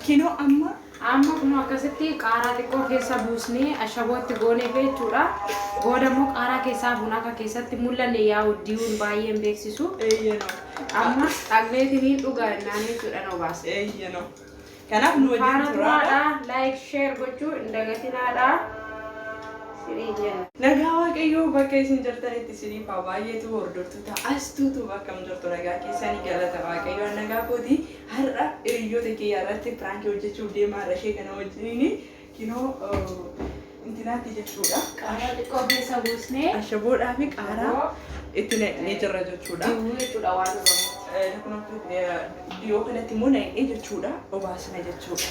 Kinoo amma kun akkasitti qaaraa xiqqoo keessa buusnee ashabootti goonee jechuudha. Booda immoo qaaraa keessaa buna akka keessatti mul'anne yaa'u diiwun baay'een beeksisu. Amma dhagneetiin dhugaa naan jechuudha noo baas. Kanaaf nu wajjin turaadha. Like share gochuu hin dagatinaadha. Nagaa waaqayyoo bakka isin jirtanitti isiniif haa baay'eetu hordoftoota astuutu bakka jirtu nagaa keessanii galata waaqayyoo nagaa kooti har'a hiriyoota kiyya irratti piraankii hojjechuuf deemaa rashee kana wajjiniin kinoo intinaatti jechuudha. Qaaraa xiqqoo keessa buusnee ashaboodhaa fi qaaraa itti naqnee jirra jechuudha. Diiwuu jechuudha waan dhiyoo kanatti immoo naqnee jechuudha obaasna jechuudha.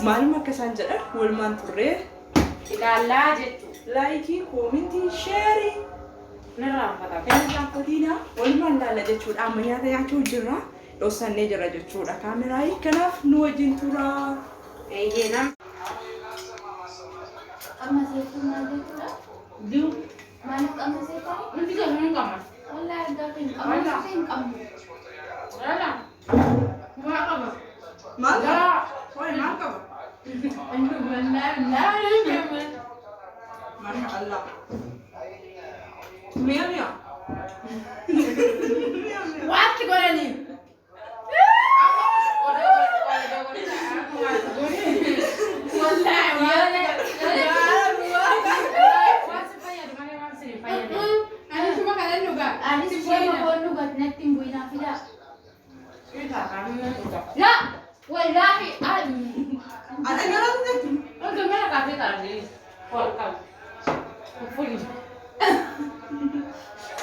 Maaluma akka isaan jedhan walumaan turree ilaalaa jechuudha. Like, comment, share. Nirraanfatina walumaan ilaalla jechuudha. Amma nyaata nyaachuu jirra. Dhoosannee jira jechuudha. Kaameraa kanaaf nu wajjin tura. Eeyyena. Amma seetu maal jechuudha? Diu. Maaliif amma seetu? Nuti kan hin qabne. Wallahi argaa hin qabne. Hin qabne. Wala. Maal qaba? Maal qaba? Wayi maal qaba? Wallahi Masya Allah. Mia. What you gonna do?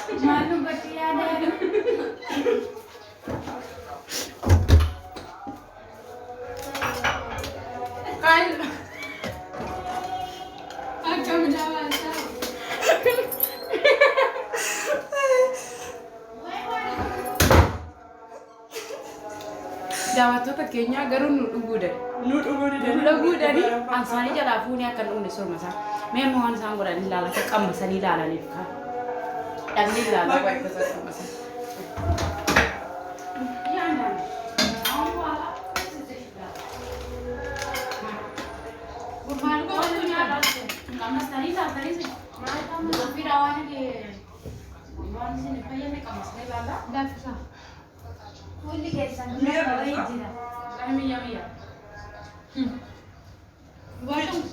Malu bertiada. Kan. Aku menjawab. Daawwattoota keenya garuu nu dhuguu dari ansaanii jalaa fuunee akka dhugne sormasaa mee immoo waan isaan godhan ilaala akka qammasanii ilaalaniif kaan dhabni ilaalaa waa itti sormasaa. Fully get some. Mia. What?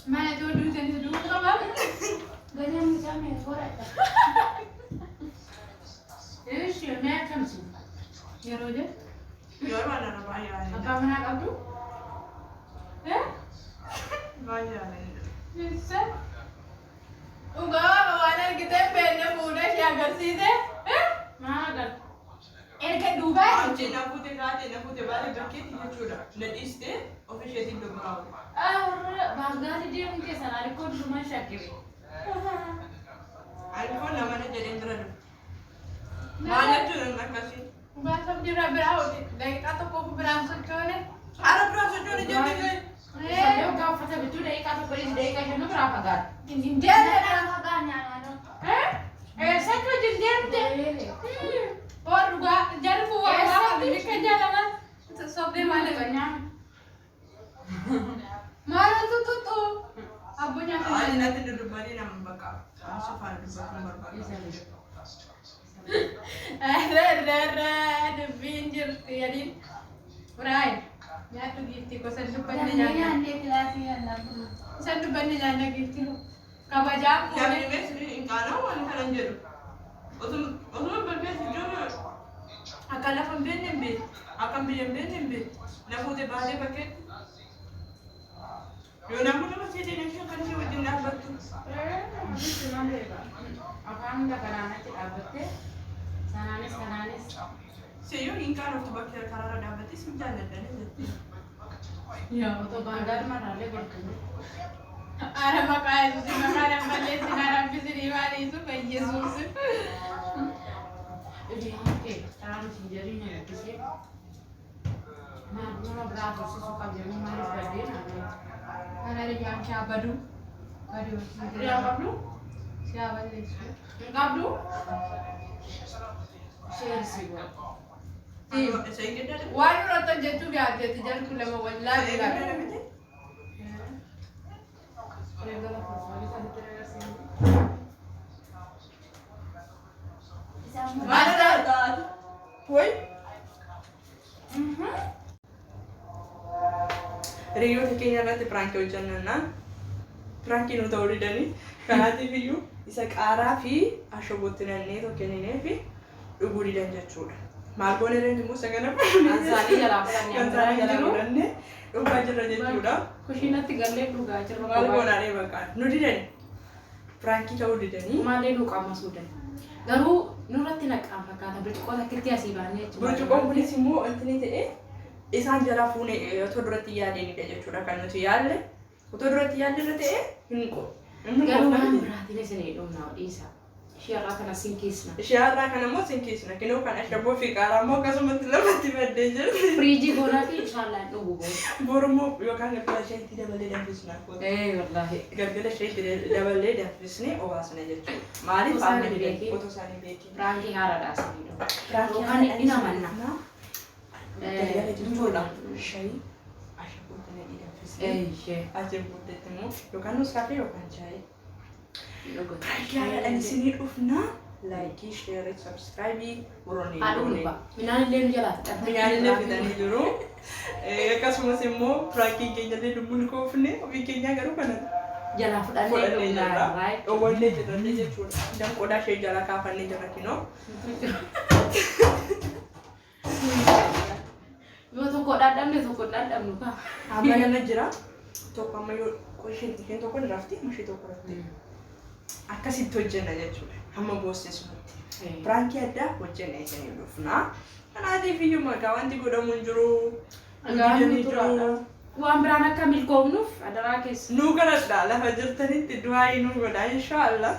Mana tu dulu jadi dulu apa? Ganyan macam ni, korang. Ini siapa macam sih? Ya Roger. Biar mana nak bayar? Apa mana kamu? Bayar. Bisa. Enggak, kawanan kita pengen muda siaga sih deh. Mana? Erga Dubai. Cina putih balik berkit jechuudha. Nadiste officially dobraawu. Bagas dia mungkin salah rekod rumah Syakir. Alkoon namanya jadi dura. Mana jechuudha nakasi. Bahasa jura berau, dari kata kau berangkat kau Arab rasa jechuudha jadi. Saya kau fasa betul dari kata polis dari kata nu berapa kan? Dia ada agaknya ada. Saya tu jendian deh. और रुगा जर को वाला भी के जाना सब दे माने Banyak. मारो तो अब nya Ay natin dudubani naman baka. Kaso para dudubani baka. de binjir tiadin urai ya tu gifti ko san dupan ni jana ande klasi anda san dupan ni jana gifti ko kabaja ko Kami mes ni ingkana wan kanan jeru. Otum berbeza juga. Akala pembenen be. Akan benen be. Namu de bale paket. Yo namu nama sih di Indonesia kan sih wajib nak batu. Cuma berapa? Apaan dah kerana cek abadnya? Sananis. Seyo ingkana tu bakal karara dapat sih jalan dan itu. Ya, untuk bandar mana le bertemu. Ara makaya susi makara balle sinara bisiri wali su kai Yesus Jadi oke, sekarang si jarinya di sini. Nah, mana berapa sih suka jadi manis gede nanti. ana ri jam siapa du aduh Jadi apa dulu? siapa ni Enggak dulu? Cheers go. Waan irratti hojjechuuf yaaddeetti jarku lama wallaahi laala. Woi. Hiriyoota keenya irratti pirankii hojjannaa. Pirankii nu ta'uu didanii kanaatiif iyyuu isa qaaraa fi ashobootti nannee tokkoninee fi dhuguu didan jechuudha. Maal goone reenti immoo sagana Ansaanii jalaa fudhannee dhugaa jirra jechuudha. kushiinatti gallee dhugaa jirra. Maal goonaalee baqaa nu didani pirankii ta'uu didanii Maalee nu qaamasuu dan. Garuu nurratti naqaan fakkaata birciqoo takkitti asii baannee jechuudha. burcuqoon kunis immoo intini ta'e isaan jalaa fuune otoo duratti yaadeenidha jechuudha kan nuti yaalle otoo duratti yaallerra ta'e hin qo. Garuu waan biraatiin isin hedduumnaa dhiisa. Ishee har'aa kana sin keessna. Ishee har'aa kana immoo sin keessna kinoo kan ashaboo fi qaaraa immoo akkasumatti lafatti maddee jirti. Firiijii goonaa fi inshaallaan dhugu goona. Bormoo yookaan galgala isheetti dabalee danfisna. Wallaahi. Galgala isheetti dabalee danfisnee obaasna jechuudha. Maaliif Osaan aannan beekin. otoo isaanii beekin. Pirankii haaraadhaa isinidha. Pirankii Yookaan hin amanna. Galgala jechuudha. Shaayii ashabootti na danfisnee. Ishee. Ajeen booddeetti immoo yookaan nus kaafee yookaan chaayii. Dhugu. Yaadaan isinii dhufna. Laayikii, sheerii, sabskiraayibii warroonni Haadhu dhufa. Minaan illee nu jalaa fixata. Minyaalillee fidanii jiru. Akkasumas immoo pirankii keenyallee lubbuun koofne ofii keenyaa garuu kana Jalaa fudhannee fudhannee jirra. dhugaa. Dhowwannee jirra jechuudha. Dan qodaa ishee jalaa kaafannee jirra kinoo. Yoo tokko dhaadhamne tokko dhaadhamnu kaa. Amma nama jira. Tokko amma yoo isheen tokko ni rafti, ishee tokko rafti. Akkasitti hojjenna jechuudha. Hamma boossisuutti. Pirankii addaa hojjenna isinii dhufna. Kanaatiif iyyuu maqaa wanti godhamu hin jiru. Gaanii turaadha. Waan biraan akka milkoomnuuf adaraa keessa. Nuu kadhadhaa lafa jirtanitti du'aa nuu godhaa inshaallah.